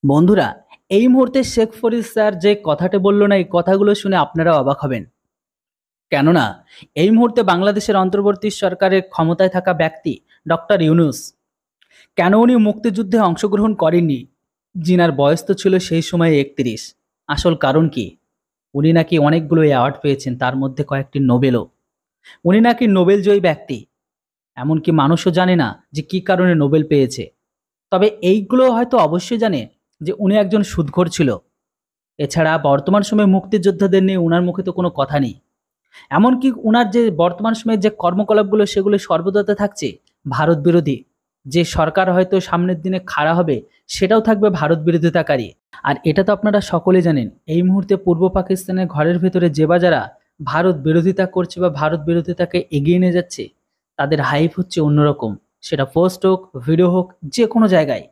বন্ধুরা, এই মুহূর্তে শেখ ফরিদ স্যার যে কথাটা বলল না, এই কথাগুলো শুনে আপনারা অবাক হবেন। কেননা এই মুহূর্তে বাংলাদেশের অন্তর্বর্তী সরকারের ক্ষমতায় থাকা ব্যক্তি ডক্টর ইউনূস কেন উনি মুক্তিযুদ্ধে অংশগ্রহণ করেননি, জিনার বয়স তো ছিল সেই সময়ে ৩১। আসল কারণ কি? উনি নাকি অনেকগুলো অ্যাওয়ার্ড পেয়েছেন, তার মধ্যে কয়েকটি নোবেলও। উনি নাকি নোবেল জয়ী ব্যক্তি, এমনকি মানুষও জানে না যে কী কারণে নোবেল পেয়েছে। তবে এইগুলো হয়তো অবশ্যই জানে যে উনি একজন সুদখোর ছিল। এছাড়া বর্তমান সময়ে মুক্তিযোদ্ধাদের নিয়ে উনার মুখে তো কোনো কথা নেই। এমনকি উনার যে বর্তমান সময়ে যে কর্মকলাপগুলো, সেগুলো সর্বদাতে থাকছে ভারত বিরোধী। যে সরকার হয়তো সামনের দিনে খাড়া হবে, সেটাও থাকবে ভারত বিরোধিতাকারী। আর এটা তো আপনারা সকলে জানেন, এই মুহূর্তে পূর্ব পাকিস্তানের ঘরের ভেতরে যে বা যারা ভারত বিরোধিতা করছে বা ভারত বিরোধিতাকে এগিয়ে নিয়ে যাচ্ছে, তাদের হাইপ হচ্ছে অন্যরকম। সেটা পোস্ট হোক, ভিডিও হোক, যে কোনো জায়গায়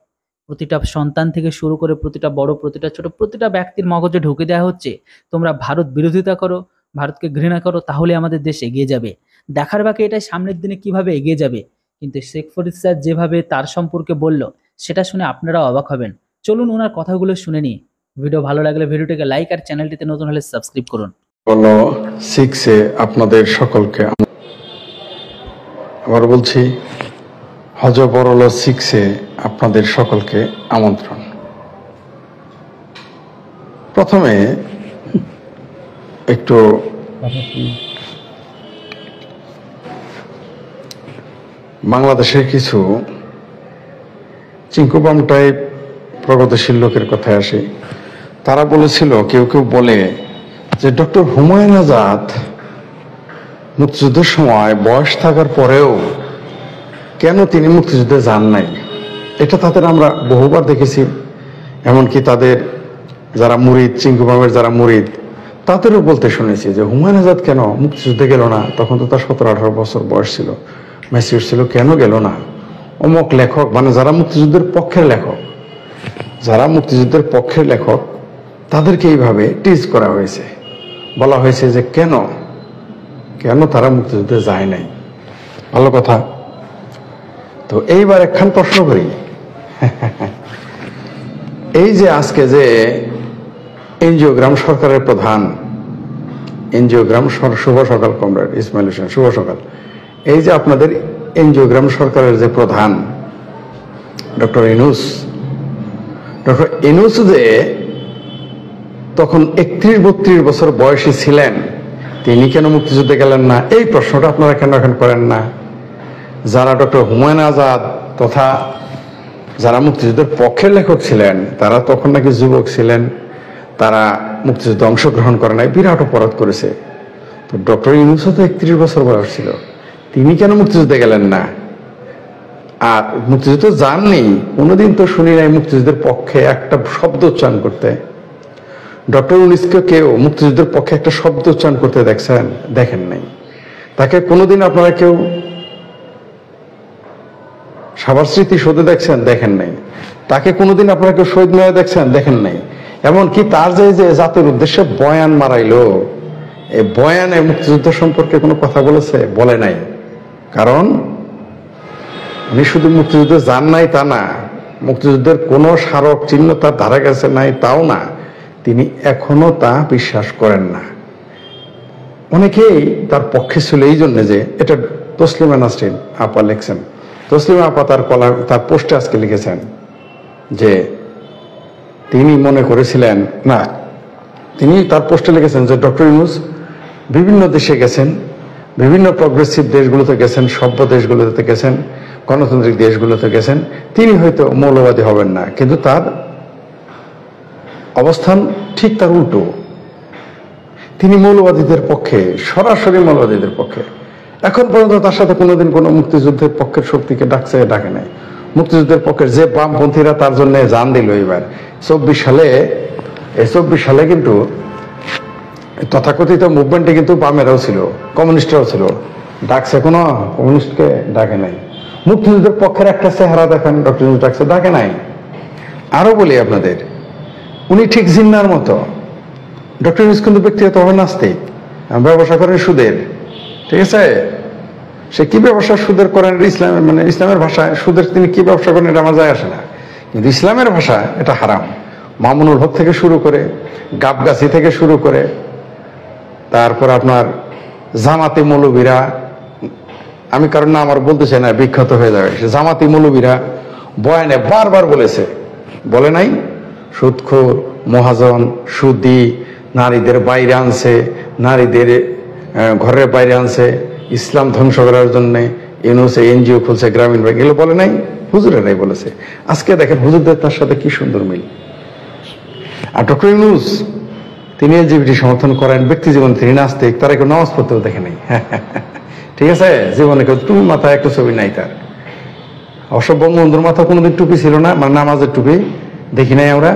প্রতিটা সন্তান থেকে শুরু করে প্রতিটা বড়, প্রতিটা ছোট, প্রতিটা ব্যক্তির মগজে ঢুকে দেওয়া হচ্ছে তোমরা ভারত বিরোধিতা করো, ভারতকে ঘৃণা করো, তাহলে আমাদের দেশ এগিয়ে যাবে। দেখার বাকি এটা সামনের দিনে কিভাবে এগিয়ে যাবে। কিন্তু শেখ ফরিদ স্যার যেভাবে তার সম্পর্কে বলল, সেটা শুনে আপনারা অবাক হবেন। চলুন ওনার কথাগুলো শুনে নিই। ভিডিও ভালো লাগলে ভিডিওটিকে লাইক আর চ্যানেলটিতে নতুন হলে সাবস্ক্রাইব করুন। হলো 6-এ আপনাদের সকলকে আবার বলছি, হজ বরল 6-এ আপনাদের সকলকে আমন্ত্রণ। প্রথমে একটু বাংলাদেশের কিছু চিঙ্কুবাম টাইপ প্রগতিশীল লোকের কথায় আসে। তারা বলেছিল, কেউ কেউ বলে যে ডক্টর হুমায়ুন আজাদ মুক্তিযুদ্ধের সময় বয়স থাকার পরেও কেন তিনি মুক্তিযুদ্ধে যান নাই। এটা তাদের আমরা বহুবার দেখেছি। এমনকি তাদের যারা মুরিদ, চিঙ্কুবামের যারা মুরিদ, তাদেরও বলতে শুনেছি যে হুমায়ুন আজাদ কেন মুক্তিযুদ্ধে গেল না, তখন তো তার 17-18 বছর বয়স ছিল, ম্যাচিউর ছিল, কেন গেল না। অমুক লেখক, মানে যারা মুক্তিযুদ্ধের পক্ষের লেখক, যারা মুক্তিযুদ্ধের পক্ষের লেখক, তাদেরকে এইভাবে টিজ করা হয়েছে, বলা হয়েছে যে কেন কেন তারা মুক্তিযুদ্ধে যায় নাই। ভালো কথা। তো এইবার একখান প্রশ্ন করি, এই যে আজকে যে এনজিওগ্রাম সরকারের প্রধান, এনজিওগ্রাম, শুভ সকাল কমরেড ইসমাইল হোসেন, শুভ সকাল। এই যে আপনাদের এনজিওগ্রাম সরকারের যে প্রধান ডক্টর ইউনূস যে তখন 31-32 বছর বয়সী ছিলেন, তিনি কেন মুক্তিযুদ্ধে গেলেন না? এই প্রশ্নটা আপনারা কেন এখন করেন না? যারা ডক্টর হুমায়ুন আজাদ তথা যারা মুক্তিযুদ্ধের পক্ষের লেখক ছিলেন, তারা তখন নাকি যুবক ছিলেন, তারা মুক্তিযুদ্ধে অংশগ্রহণ করে নাই, বিরাট অপরাধ করেছে। তো ডক্টর ইউনূসও তো 31 বছর বয়স ছিল, তিনি কেন মুক্তিযুদ্ধে গেলেন না? আর মুক্তিযুদ্ধ যাননি, কোনোদিন তো শুনি নাই মুক্তিযুদ্ধের পক্ষে একটা শব্দ উচ্চারণ করতে। ডক্টর ইউনূসকে কেউ মুক্তিযুদ্ধের পক্ষে একটা শব্দ উচ্চারণ করতে দেখছেন? দেখেন নাই। তাকে কোনোদিন আপনারা কেউ সাভার স্মৃতি সৌধে দেখছেন? দেখেন নাই। তাকে কোনোদিন আপনারা কেউ শহীদ মিনারে দেখছেন? দেখেন নাই। এমনকি তার যে জাতির উদ্দেশ্যে বয়ান মারাইলো, এই বয়ানে মুক্তিযুদ্ধ সম্পর্কে কোনো কথা বলেছে? বলে নাই। কারণ উনি শুধু মুক্তিযুদ্ধে যান নাই তা না, মুক্তিযুদ্ধের কোনো স্মারক চিহ্ন তার ধারে কাছে নাই তাও না, তিনি এখনো তা বিশ্বাস করেন না। অনেকেই তার পক্ষে ছিল এই জন্য যে, এটা তসলিমা নাসরিন আপা লিখছেন, তসলিমা আপা তার পোস্টে আজকে লিখেছেন যে তিনি মনে করেছিলেন না, তিনি তার পোস্টে লিখেছেন যে ডক্টর ইউনূস বিভিন্ন দেশে গেছেন, বিভিন্ন প্রগ্রেসিভ দেশগুলোতে গেছেন, সভ্য দেশগুলোতে গেছেন, গণতান্ত্রিক দেশগুলোতে গেছেন, তিনি হয়তো মৌলবাদী হবেন না, কিন্তু তার অবস্থান ঠিক তার উল্টো। তিনি মৌলবাদীদের পক্ষে, সরাসরি মৌলবাদীদের পক্ষে। এখন পর্যন্ত তার সাথে কোনোদিন কোনো মুক্তিযুদ্ধের পক্ষের শক্তিকে ডাকে নাই। মুক্তিযুদ্ধের পক্ষের যে বামপন্থীরা তার জন্য জান দিল এবার 24 সালে কিন্তু তথাকথিত মুভমেন্টে কিন্তু বামেরাও ছিল, কমিউনিস্টরাও ছিল, ডাকছে, কোনো কমিউনিস্টকে ডাকে নাই। মুক্তিযুদ্ধের পক্ষের একটা চেহারা দেখেন ডক্টর ইউনূস ডাকছে, ডাকে নাই। আরো বলি আপনাদের, উনি ঠিক জিন্নার মতো। ডক্টর ইউনূস কিন্তু ব্যক্তিগতভাবে নাস্তিক, ব্যবসা করেন সুদের, ঠিক আছে? সে কি ব্যবসা সুদের করেন, ইসলামের মানে ইসলামের ভাষায় সুদের তিনি কি ব্যবসা করেন এটা আমার যায় আসে না, কিন্তু ইসলামের ভাষা এটা হারাম। মামুনুল হক থেকে শুরু করে, গাবগাছি থেকে শুরু করে, তারপর আপনার জামাতি মৌলবীরা, আমি কারণ না আমার বলতে চাই না, বিখ্যাত হয়ে যাবে, সে জামাতি মৌলবীরা বয়ানে বারবার বলেছে, বলে নাই? সুদখোর, মহাজন, সুদি, নারীদের বাইরে আনছে, নারীদের ঘরের বাইরে আনছে, ইসলাম ধ্বংস করার জন্য ইউনুস এনজিও খুলছে, গ্রামীণ ব্যাংক, এগুলো বলে নাই? হুজুরেরাই বলেছে। আজকে দেখেন হুজুরদের তার সাথে কি সুন্দর মিল। আর ডক্টর ইউনুস তিনি এলজিবিটি সমর্থন করেন, ব্যক্তি জীবনে তিনি নাস্তিক, তারা কেউ নামাজ পড়তেও দেখে নাই। ঠিক আছে, জীবনে কেউ টুপি মাথায় একটা ছবি নাই তার। অবশ্য বঙ্গবন্ধুর মাথা কোনোদিন টুপি ছিল না, মানে নামাজের টুপি দেখি নাই আমরা।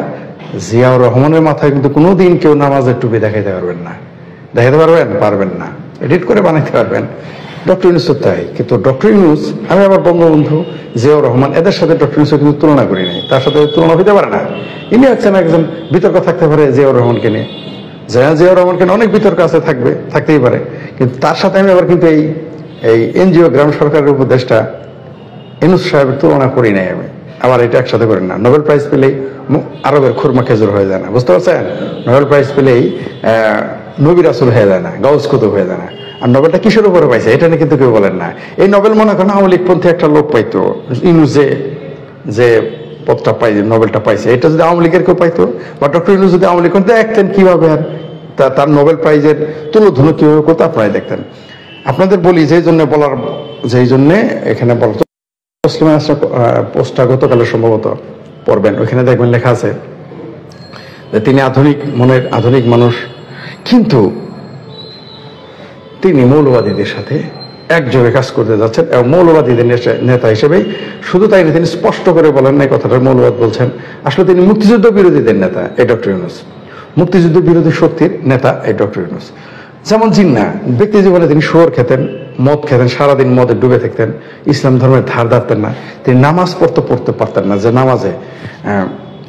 জিয়াউর রহমানের মাথায় কিন্তু কোনোদিন কেউ নামাজের টুপি দেখাইতে পারবেন না। দেখাতে পারবেন? পারবেন না। এডিট করে বানাইতে পারবেন। ডক্টর ইউনুস তো তাই। কিন্তু ডক্টর ইউনুস, আমি আবার বঙ্গবন্ধু, জিয়াউর রহমান, এদের সাথে ডক্টর ইউনুসের কিন্তু তুলনা করি নাই, তার সাথে তুলনা হইতে পারে না। ইনি হচ্ছেন একজন, বিতর্ক থাকতে পারে জিয়াউর রহমানকে নিয়ে, জিয়াউর রহমানকে নিয়ে অনেক বিতর্ক আছে, থাকতেই পারে, কিন্তু তার সাথে আমি আবার কিন্তু এই এনজিও গ্রাম সরকারের উপদেষ্টা ইউনুস সাহেবের তুলনা করি নাই আমি। আবার এটা একসাথে করেন না। নোবেল প্রাইজ পেলেই আরবের খুরমা খেজুর হয়ে যায় না, বুঝতে পারছেন? নোবেল প্রাইজ পেলেই নবী রাসূল হয়ে যায় না, গাউস কুতুব হয়ে যায় না। আর নোবেলটা কিসের উপরে পাইছে এটা নিয়ে কিন্তু কেউ বলেন না। এই নোবেল মনে করেন আওয়ামী লীগপন্থী একটা লোক পাইতো, ইউনুস যে পদটা পাই, নোবেলটা পাইছে, এটা যদি আওয়ামী লীগের কেউ পাইতো, বা ডক্টর ইউনুস যদি আওয়ামী লীগ দেখতেন কিভাবে আর তার নোবেল প্রাইজের তুলোধুলো কিভাবে করতো আপনারাই দেখতেন। আপনাদের বলি যেই জন্য বলার, যেই জন্যে এখানে বলা, পোস্টটা গতকালে সম্ভবত পড়বেন, ওইখানে দেখবেন লেখা আছে যে তিনি আধুনিক মনের আধুনিক মানুষ, কিন্তু তিনি মৌলবাদীদের সাথে একযোগে কাজ করতে যাচ্ছেন, এবং মৌলবাদীদের নেতা হিসেবেই। শুধু তাই না, তিনি স্পষ্ট করে বলেন না কথাটা মৌলবাদ বলছেন, আসলে তিনি মুক্তিযুদ্ধ বিরোধীদের নেতা এই ডক্টর ইউনুস, মুক্তিযুদ্ধ বিরোধী শক্তির নেতা এই ডক্টর ইউনুস। যেমন জিন্না ব্যক্তি জীবনে তিনি শুয়োর খেতেন, মদ খেতেন, সারাদিন মদে ডুবে থাকতেন, ইসলাম ধর্মের ধার ধারতেন না, তিনি নামাজ পড়তে পারতেন না, যে নামাজে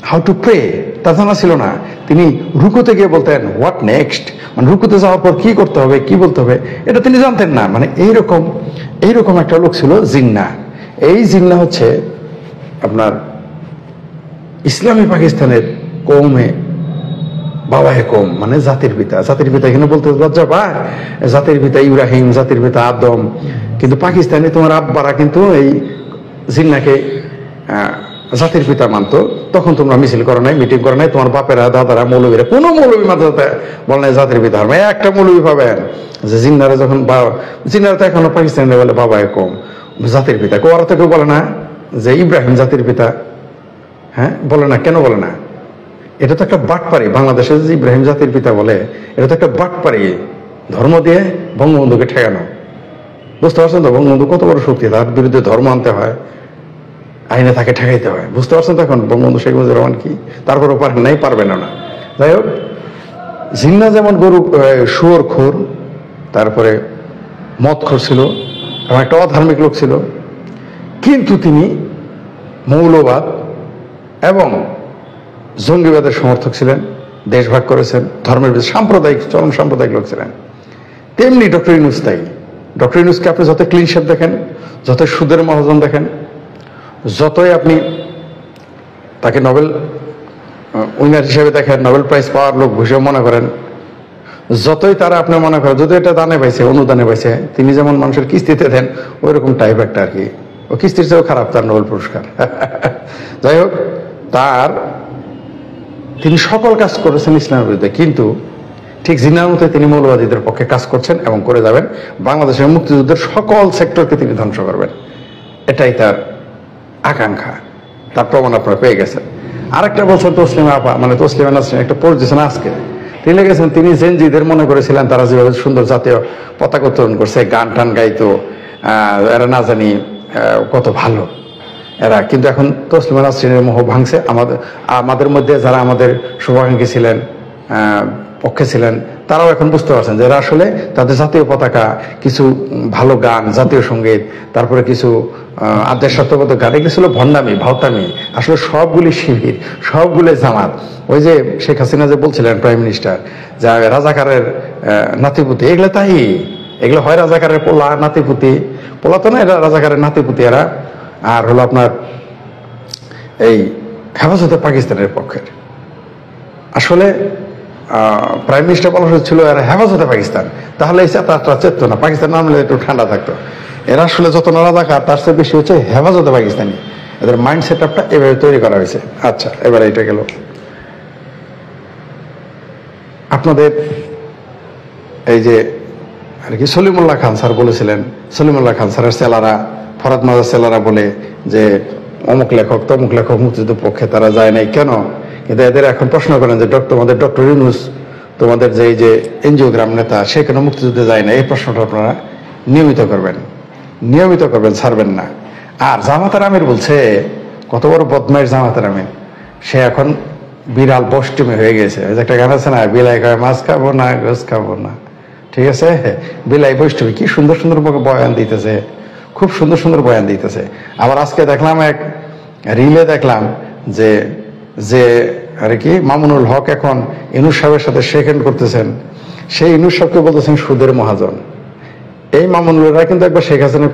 হাউ টু প্রে তা জানা ছিল না। তিনি রুকুতে গিয়ে বলতেন হোয়াট নেক্সট, মানে রুকুতে যাওয়ার পর কি করতে হবে, কি বলতে হবে, এটা তিনি জানতেন না। মানে এইরকম একটা লোক ছিল জিন্না। এই জিন্না হচ্ছে আপনার ইসলামী পাকিস্তানের কৌমে বাবায়ে কৌম, মানে জাতির পিতা। জাতির পিতা এখানে বলতে লজ্জা পায়, জাতির পিতা ইব্রাহিম, জাতির পিতা আদম, কিন্তু পাকিস্তানে তোমার আব্বারা কিন্তু এই জিন্নাকে জাতির পিতা মানতো। তখন তোমরা মিছিল করো নাই, মিটিং করো নাই, তোমার বাপেরা, দাদারা, মৌলবীরা, কোনো মৌলবী মাদ্রাসাতে বলে নাই জাতির পিতা। একটা মৌলবী পাবেন যে জিন্নারা যখন, জিন্নারা তো এখনো পাকিস্তানে বলে বাবায়ে কৌম, জাতির পিতা। ওরা তো কেউ বলে না যে ইব্রাহিম জাতির পিতা, হ্যাঁ বলে না। কেন বলে না? এটা তো একটা বাটপাড়ি। বাংলাদেশে যে ইব্রাহিম জাতির পিতা বলে, এটা তো একটা বাটপাড়ি, ধর্ম দিয়ে বঙ্গবন্ধুকে ঠেকানো। বুঝতে পারছেন তো বঙ্গবন্ধু কত বড় শক্তি, তার বিরুদ্ধে ধর্ম আনতে হয়, আইনে তাকে ঠেকাইতে হয়। বুঝতে পারছেন তো এখন বঙ্গবন্ধু শেখ মুজিবুর রহমান কি, তারপরও পারেন নাই, পারবেন না। যাই হোক, জিন্না যেমন শুয়োর খোর, তারপরে মদ খোর ছিল, এবং একটা অধার্মিক লোক ছিল, কিন্তু তিনি মৌলবাদ এবং জঙ্গিবাদের সমর্থক ছিলেন, দেশভাগ করেছেন, ধর্মের সাম্প্রদায়িক, চরম সাম্প্রদায়িক লোক ছিলেন। তেমনি ডক্টর ইউনুস তাই। ডক্টর ইউনুসকে আপনি যত ক্লিন শেপ দেখেন, যত সুদের মহাজন দেখেন, যতই আপনি তাকে নোবেল উইনার হিসেবে দেখেন, নোবেল প্রাইজ পাওয়ার লোক হিসেবে মনে করেন, যতই তারা আপনি মনে করেন, যদি এটা দানে পাইছে, অনুদানে পাইছে, তিনি যেমন মানুষের কিস্তিতে দেন, ওই রকম টাইপ একটা আর কি। ও কিস্তির চেয়েও খারাপ তার নোবেল পুরস্কার। যাই হোক, তিনি সকল কাজ করেছেন ইসলামের বিরুদ্ধে, কিন্তু ঠিক জিন্নার মতো তিনি মৌলবাদীদের পক্ষে কাজ করছেন এবং করে যাবেন। বাংলাদেশের মুক্তিযুদ্ধের সকল সেক্টরকে তিনি ধ্বংস করবেন, এটাই তার আকাঙ্ক্ষা। তার প্রমাণ আপনারা পেয়ে গেছেন। আরেকটা বছর তসলিমা আপা, মানে তসলিমা নাসরিন একটা পোস্ট দিয়েছেন আজকে, তিনি লিখেছেন তিনি জেনজিদের মনে করেছিলেন তারা যেভাবে সুন্দর জাতীয় পতাকা উত্তোলন করছে, গান টান গাইতো, এরা না জানি কত ভালো এরা, কিন্তু এখন তসলিমা নাসরিনের মোহ ভাঙছে। আমাদের মধ্যে যারা আমাদের শুভাকাঙ্ক্ষী ছিলেন, পক্ষে ছিলেন, তারাও এখন বুঝতে পারছেন যে এরা আসলে তাদের জাতীয় পতাকা, কিছু ভালো গান, জাতীয় সঙ্গীত, তারপরে কিছু দেশাত্মবোধক গান, এগুলো ছিল ভণ্ডামি, ভাওতামি, আসলে সবগুলি শিবির, সবগুলি জামাত। ওই যে শেখ হাসিনা যে বলছিলেন প্রাইম মিনিস্টার, যা রাজাকারের নাতিপুতি, এগুলো তাই, এগুলো হয় রাজাকারের পোলা, নাতিপুতি, পোলা তো না, এরা রাজাকারের নাতিপুতি এরা, আর হলো আপনার এই হেফাজতে পাকিস্তানের পক্ষের। আসলে প্রাইম মিনিস্টার বলা ছিল এরা হেফাজতে পাকিস্তান, তাহলে এই চেতনাটা চেত না, পাকিস্তান নাম হলে একটু ঠান্ডা থাকতো। এরা আসলে যত রাজাকার তার চেয়ে বেশি হচ্ছে হেফাজতে পাকিস্তানি, এদের মাইন্ড সেট আপটা এভাবে তৈরি করা হয়েছে। আচ্ছা, এবার এটা গেল। আপনাদের এই যে আর কি সলিমুল্লাহ খান স্যার বলেছিলেন, সলিমুল্লাহ খান স্যারের সেলারা, ফরাদ মাজার সেলারা বলে যে অমুক লেখক তমুক লেখক মুক্তিযুদ্ধের পক্ষে তারা যায় নাই কেন, কিন্তু এদের এখন প্রশ্ন করেন যে তোমাদের ডক্টর ইউনূস, তোমাদের যে এই যে এনজিওগ্রাম নেতা, সে কেন মুক্তিযুদ্ধে যায় না? এই প্রশ্নটা আপনারা নিয়মিত করবেন, ছাড়বেন না। আর জামাতার আমির বলছে, কত বড় বদমাইশ জামাতার আমির, সে এখন বিড়াল বষ্টমী হয়ে গেছে। একটা গান আছে না, বিলাই খায় মাছ খাবো না গোস খাবো না, ঠিক আছে, বিলাই বৈষ্ণবী। কি সুন্দর সুন্দর বয়ান দিতেছে, খুব সুন্দর সুন্দর বয়ান দিতেছে। আবার আজকে দেখলাম এক রিলে দেখলাম যে যে আর কি মামুনুল হক এখন ইউনূস সাহেবের সাথে শেক হ্যান্ড করতেছেন, সেই ইউনূস সাহেবকে বলতেছেন সুদের মহাজন। এই মামুনুলেরা কিন্তু একবার শেখ হাসিনা,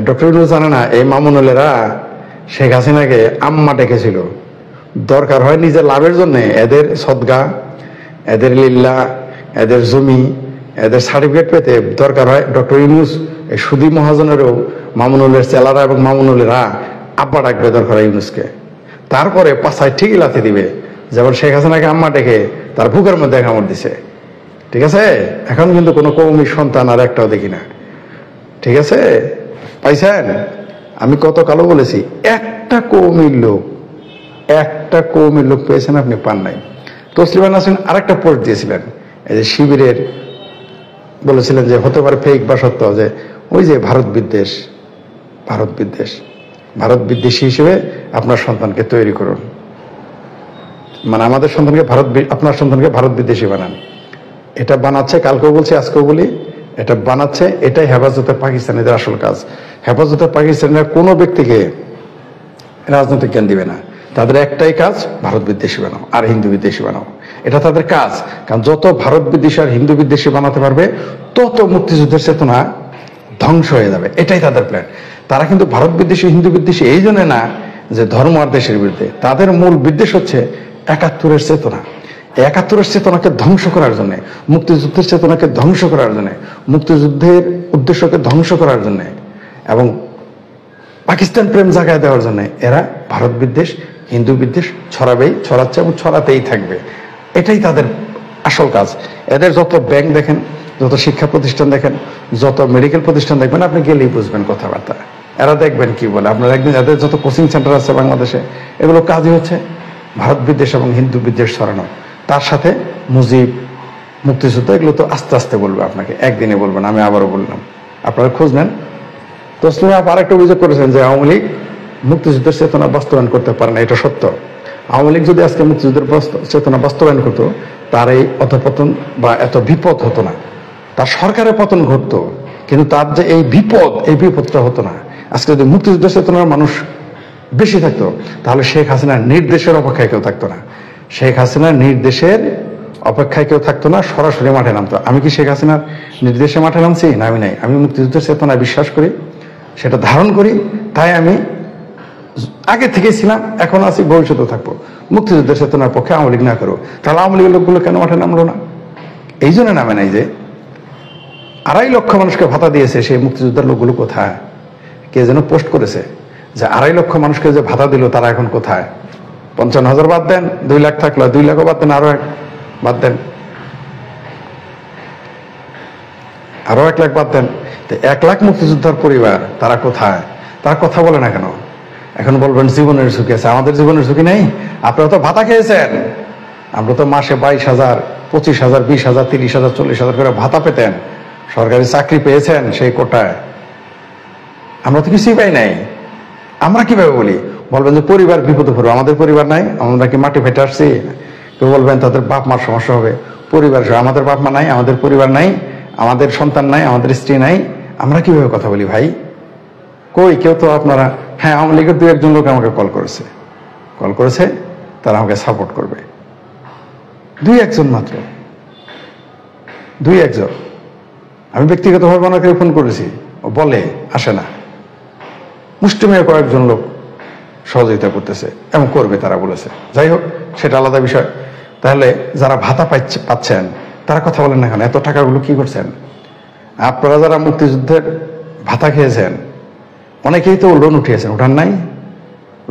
ডক্টর ইউনূস জানে না, এই মামুনুলেরা শেখ হাসিনাকে আম্মা ডেকেছিল। দরকার হয় নিজের লাভের জন্য এদের সদগা, এদের লিল্লা, এদের জমি, এদের সার্টিফিকেট পেতে দরকার হয় ডক্টর ইউনূস এই সুদী মহাজনেরও মামুনুলের চেলারা এবং মামুনুলেরা আব্বা ডাকবে দরকার হয় ইউনূসকে। তারপরে পাশায় ঠিকই লাথি দিবে, যেমন শেখ হাসিনাকে আম্মা ডেকে তার বুকের মধ্যে কামড় দিছে। ঠিক আছে, এখন কিন্তু কোনো কৌমি সন্তান আর একটাও দেখি না। ঠিক আছে, পাইছেন? আমি কত কালো বলেছি, একটা কৌমির লোক পেয়েছেন আপনি? পান নাই। তসলিমা নাসরিন আরেকটা পোস্ট দিয়েছিলেন, এই যে শিবিরের, বলেছিলেন যে হতে পারে ফেক বা সত্য, যে ওই যে ভারত বিদ্বেষী হিসেবে আপনার সন্তানকে তৈরি করুন, মানে আমাদের সন্তানকে আপনার সন্তানকে ভারত বিদ্বেষী বানান। এটা বানাচ্ছে, কালকেও বলছি আজকেও বলি, এটা বানাচ্ছে, এটাই হেফাজতে পাকিস্তানিদের আসল কাজ। হেফাজতে পাকিস্তানিরা কোনো ব্যক্তিকে রাজনৈতিক জ্ঞান দিবে না, তাদের একটাই কাজ ভারত বিদ্বেষী বানাও আর হিন্দু বিদ্বেষী বানাও, এটা তাদের কাজ। কারণ যত ভারত বিদ্বেষী আর হিন্দু বিদ্বেষী বানাতে পারবে তত মুক্তিযুদ্ধের চেতনা ধ্বংস হয়ে যাবে, এটাই তাদের প্ল্যান। তারা কিন্তু ভারত বিদ্বেষী হিন্দু বিদ্বেষী এই জন্য না যে ধর্ম আর দেশের বিরুদ্ধে, তাদের মূল বিদ্বেষ হচ্ছে ৭১-এর চেতনা। ৭১-এর চেতনাকে ধ্বংস করার জন্য, মুক্তিযুদ্ধের চেতনাকে ধ্বংস করার জন্য, মুক্তিযুদ্ধের উদ্দেশ্যকে ধ্বংস করার জন্য এবং পাকিস্তান প্রেম জাগায় দেওয়ার জন্য এরা ভারত বিদ্বেষ, হিন্দু বিদ্বেষ ছড়াচ্ছে এবং ছড়াতেই থাকবে। এটাই তাদের আসল কাজ। এদের যত ব্যাংক দেখেন, যত শিক্ষা প্রতিষ্ঠান দেখেন, যত মেডিকেল প্রতিষ্ঠান দেখবেন, আপনি গেলেই বুঝবেন কথাবার্তা। এরা দেখবেন কি বলে, আপনার একদিন এদের যত কোচিং সেন্টার আছে বাংলাদেশে, এগুলো কাজই হচ্ছে ভারত বিদ্বেষ এবং হিন্দু বিদ্বেষ ছড়ানো। তার সাথে মুজিব, মুক্তিযুদ্ধ, এগুলো তো আস্তে আস্তে বলবে আপনাকে, একদিনে বলবেন। আমি আবারও বললাম, আপনারা খোঁজ নেন। তসলিমা আপা আরেকটা অভিযোগ করেছেন যে আওয়ামী লীগ মুক্তিযুদ্ধের চেতনা বাস্তবায়ন করতে পারে না, এটা সত্য। আওয়ামী লীগ যদি আজকে মুক্তিযুদ্ধের চেতনা বাস্তবায়ন করতো, তার এই অধঃপতন বা এত বিপদ হতো না, তার সরকারের পতন ঘটতো, কিন্তু তার যে এই বিপদটা হতো না। আজকে যদি মুক্তিযুদ্ধের চেতনার মানুষ বেশি থাকতো, তাহলে শেখ হাসিনার নির্দেশের অপেক্ষায় কেউ থাকতো না, সরাসরি মাঠে নামতো। আমি কি শেখ হাসিনার নির্দেশে মাঠে নামছি? না, আমি নাই। আমি মুক্তিযুদ্ধের চেতনায় বিশ্বাস করি, সেটা ধারণ করি, তাই আমি আগে থেকেই ছিলাম, এখন আছি, ভবিষ্যতেও থাকবো। মুক্তিযুদ্ধের চেতনার পক্ষে আওয়ামী লীগ না করো, তাহলে আওয়ামী লীগের লোকগুলো কেন মাঠে নামলো না? এই জন্য নামে নাই যে ২.৫ লক্ষ মানুষকে ভাতা দিয়েছে, সেই মুক্তিযোদ্ধার লোকগুলো কোথায়? কে যেন পোস্ট করেছে যে ২.৫ লক্ষ মানুষকে যে ভাতা দিল তারা এখন কোথায়? ৫৫,০০০ বাদ দেন, ২ লাখ থাকলো, ২ লাখও বাদ দেন, আরো ১ লাখ বাদ দেন। ১ লাখ মুক্তিযোদ্ধার পরিবার তারা কোথায়? তারা কথা বলে না কেন? এখন বলবেন জীবনের ঝুঁকি আছে। আমাদের জীবনের ঝুঁকি নেই? আপনারা তো ভাতা খেয়েছেন। আমরা তো মাসে ২২,০০০, ২৫,০০০, ২০,০০০, ৩০,০০০, ৪০,০০০ করে ভাতা পেতেন, সরকারি চাকরি পেয়েছেন সেই কোটায়। আমরা তো কিছুই পাই নাই। আমরা কিভাবে বলি? বলবেন যে পরিবার বিপদে পড়বে। আমাদের পরিবার নাই? আমরা কি মাটি ফেটে আসছি? কেউ বলবেন তাদের বাপ মার সমস্যা হবে। পরিবার, আমাদের বাপ মা নাই, আমাদের পরিবার নাই, আমাদের সন্তান নাই, আমাদের স্ত্রী নাই, আমরা কিভাবে কথা বলি ভাই? কই কেউ তো আপনারা, হ্যাঁ আওয়ামী লীগের ২-১ জন লোক আমাকে কল করেছে, তারা আমাকে সাপোর্ট করবে। ২-১ জন মাত্র, ২-১ জন। আমি ব্যক্তিগতভাবে ওনাকে ফোন করেছি, ও বলে আসে না। মুষ্টিমেয় কয়েকজন লোক সহযোগিতা করতেছে এবং করবে, তারা বলেছে। যাই হোক, সেটা আলাদা বিষয়। তাহলে যারা ভাতা পাচ্ছেন তারা কথা বলেন না কেন? এত টাকাগুলো কি করছেন? আপনারা যারা মুক্তিযুদ্ধের ভাতা খেয়েছেন অনেকেই তো লোন উঠিয়েছেন, উঠান নাই?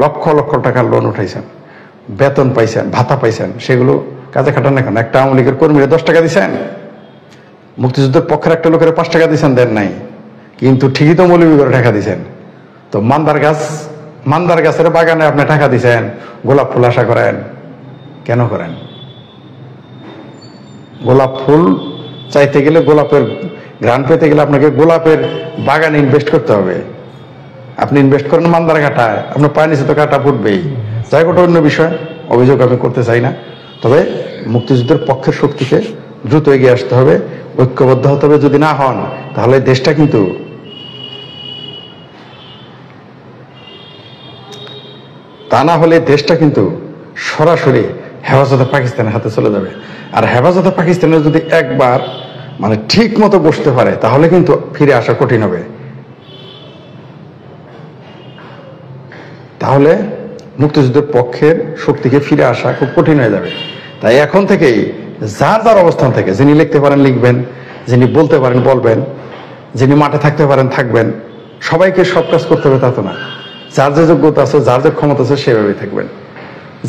লক্ষ লক্ষ টাকার লোন উঠাইছেন, বেতন পাইছেন, ভাতা পাইছেন, সেগুলো কাজে খাটান না কেন? একটা আওয়ামী লীগের কর্মীরা 10 টাকা দিচ্ছেন, মুক্তিযুদ্ধের পক্ষের একটা লোকের 5 টাকা দিচ্ছেন, দেন নাই। কিন্তু ঠিকই তো মৌলবি করে টাকা দিচ্ছেন। তো মান্দার গাছের বাগানে আপনি টাকা দিচ্ছেন, গোলাপ ফুল আশা করেন, কেন করেন? গোলাপ ফুল চাইতে গেলে, গোলাপের ঘ্রাণ পেতে গেলে আপনাকে গোলাপের বাগানে ইনভেস্ট করতে হবে। আপনি ইনভেস্ট করেন মান্দার কাটায়, আপনার পায়ের নিচে তো কাটা ফুটবেই। যাই ওটা অন্য বিষয়, অভিযোগ আমি করতে চাই না। তবে মুক্তিযুদ্ধের পক্ষের শক্তিকে দ্রুত এগিয়ে আসতে হবে, ঐক্যবদ্ধ হতে হবে। যদি না হন তাহলে দেশটা কিন্তু তা না হলে দেশটা কিন্তু সরাসরি হেফাজতে পাকিস্তানের হাতে চলে যাবে। আর হেফাজতে পাকিস্তানের যদি একবার মানে ঠিক মতো বসতে পারে তাহলে কিন্তু ফিরে আসা কঠিন হবে। তাহলে মুক্তিযুদ্ধের পক্ষের শক্তিকে ফিরে আসা খুব কঠিন হয়ে যাবে। তাই এখন থেকেই যার যার অবস্থান থেকে, যিনি লিখতে পারেন লিখবেন, যিনি বলতে পারেন বলবেন, যিনি মাঠে থাকতে পারেন থাকবেন। সবাইকে সব কাজ করতে হবে তা তো না। যার যে যোগ্যতা আছে, যার যে ক্ষমতা আছে সেভাবেই থাকবেন।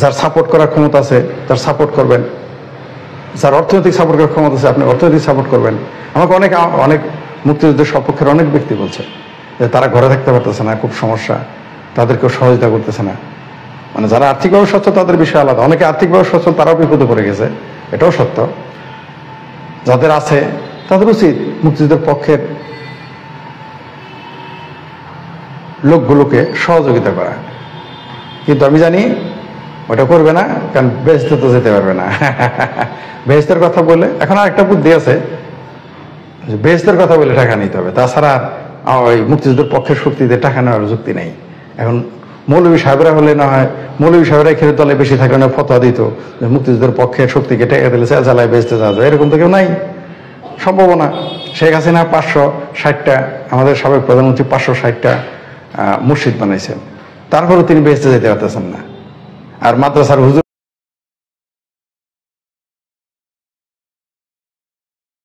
যার সাপোর্ট করার ক্ষমতা আছে তার সাপোর্ট করবেন, যার অর্থনৈতিক সাপোর্ট করার ক্ষমতা আছে আপনি অর্থনৈতিক সাপোর্ট করবেন। আমাকে অনেক মুক্তিযুদ্ধের সপক্ষের অনেক ব্যক্তি বলছে যে তারা ঘরে থাকতে পারতেছে না, খুব সমস্যা, তাদেরকেও সহযোগিতা করতেছে না। মানে যারা আর্থিকভাবে সচ্ছল তাদের বিষয় আলাদা, অনেকে আর্থিকভাবে সচ্ছল তারাও বিপদে পড়ে গেছে, এটাও সত্য। যাদের আছে তাদের উচিত মুক্তিযুদ্ধের পক্ষের লোকগুলোকে সহযোগিতা করা। কিন্তু আমি জানি ওটা করবে না, কারণ বেহেশতে তো যেতে পারবে না। বেহেশতের কথা বলে এখন আরেকটা বুদ্ধি আছে, বেহেশতের কথা বলে টাকা নিতে হবে, তাছাড়া ওই মুক্তিযুদ্ধের পক্ষের শক্তিতে টাকা নেওয়ার যুক্তি নেই। এখন মৌলবী সাহেবরা হলে না হয়, মৌলবী সাহেবরা খেলে দলে বেশি থাকলে না ফতোয়া দিত যে মুক্তিযুদ্ধের পক্ষের শক্তিকে টাকা দিলে জ্বালায় বেহেশতে যাওয়া যায়, এরকম তো কেউ নাই, সম্ভাবনা। শেখ হাসিনা 560টা, আমাদের সাবেক প্রধানমন্ত্রী 560টা মসজিদ বানাইছেন, তারপরে তিনি বেহেশতে যেতে পারতেছেন না। আর মাদ্রাসার হুজুর